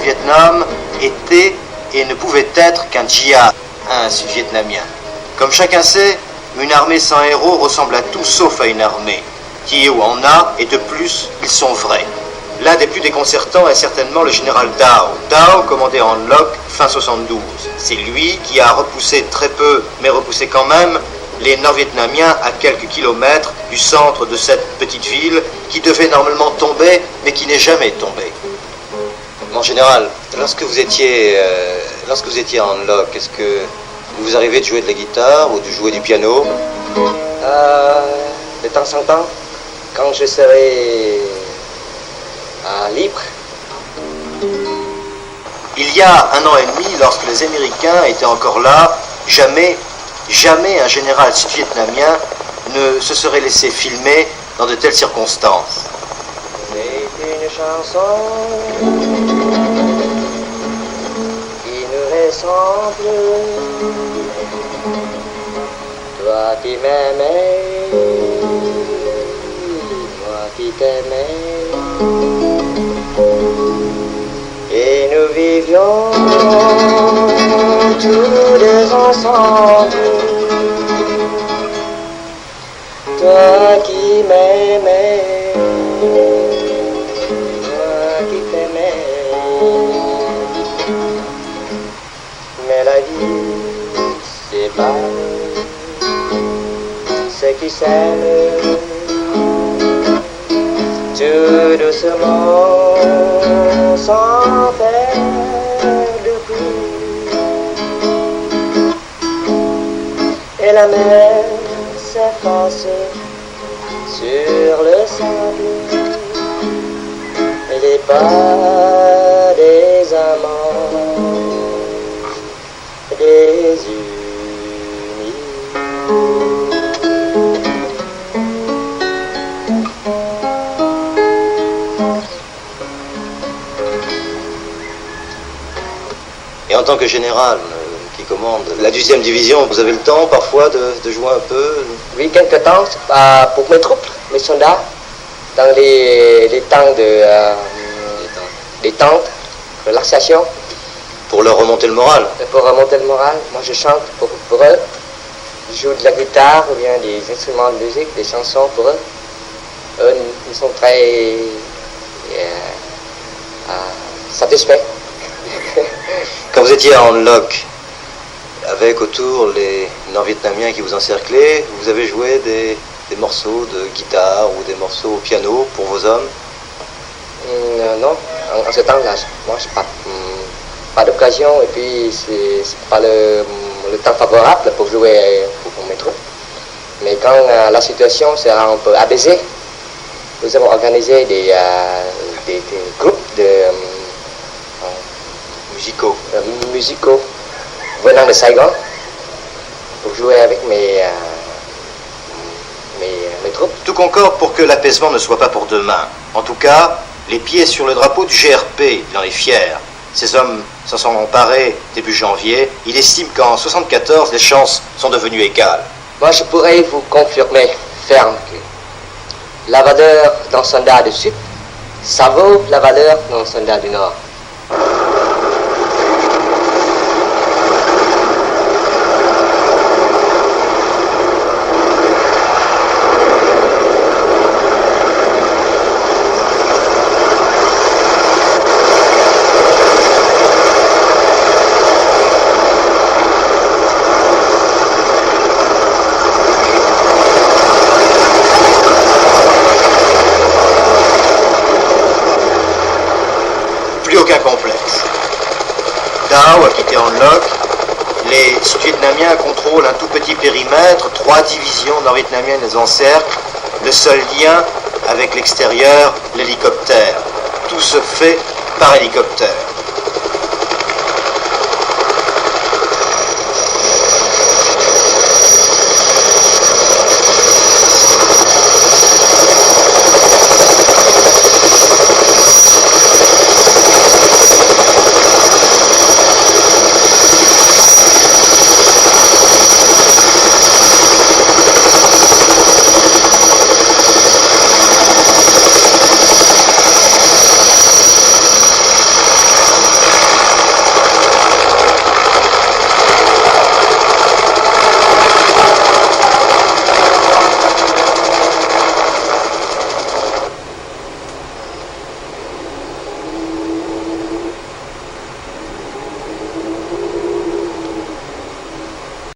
Vietnam était et ne pouvait être qu'un djihad, un sud-vietnamien. Comme chacun sait, une armée sans héros ressemble à tout sauf à une armée. Thieu en a, et de plus, ils sont vrais. L'un des plus déconcertants est certainement le général Dao. Dao commandait en Loc fin 72. C'est lui qui a repoussé très peu, mais repoussé quand même, les Nord-Vietnamiens à quelques kilomètres du centre de cette petite ville qui devait normalement tomber, mais qui n'est jamais tombée. Mon général, lorsque vous étiez en Loc, est-ce que vous arrivez de jouer de la guitare ou de jouer du piano? De temps en temps, quand je serai libre. Il y a 1 an et demi, lorsque les Américains étaient encore là, jamais un général sud-vietnamien ne se serait laissé filmer dans de telles circonstances. C'est une chanson qui nous ressemble. Toi qui m'aimais, moi qui t'aimais, et nous vivions tous deux ensemble. Toi qui m'aimais, moi qui t'aimais, mais la vie sépare ceux qui s'aiment tout doucement, sans faire de bruit. Et la mer s'efface sur le sable, et les pas des amants désunis. Et en tant que général qui commande la 12e division, vous avez le temps parfois de jouer un peu? Oui, quelque temps pour mes troupes, mes soldats, dans les temps de détente, relaxation. Pour leur remonter le moral? Pour remonter le moral, moi je chante pour eux. Je joue de la guitare ou bien des instruments de musique, des chansons pour eux. Eux, ils sont très satisfaits. Quand vous étiez en Loc, avec autour les Nord-Vietnamiens qui vous encerclaient, vous avez joué des morceaux de guitare ou des morceaux au piano pour vos hommes? Non, en ce temps-là, moi je n'ai pas d'occasion et puis c'est pas le temps favorable pour jouer pour mes troupes. Mais quand la situation sera un peu apaisée, nous avons organisé des groupes de musicaux venant de Saigon pour jouer avec mes troupes. Tout concorde pour que l'apaisement ne soit pas pour demain. En tout cas, les pieds sur le drapeau du GRP, il en est fier. Ces hommes s'en sont emparés début janvier. Il estime qu'en 1974, les chances sont devenues égales. Moi, je pourrais vous confirmer ferme que la valeur d'un soldat du Sud, ça vaut la valeur d'un soldat du Nord. Aucun complexe. Dao a quitté en Loc. Les Sud-Vietnamiens contrôlent un tout petit périmètre. 3 divisions nord-vietnamiennes les encerclent. Le seul lien avec l'extérieur, l'hélicoptère. Tout se fait par hélicoptère.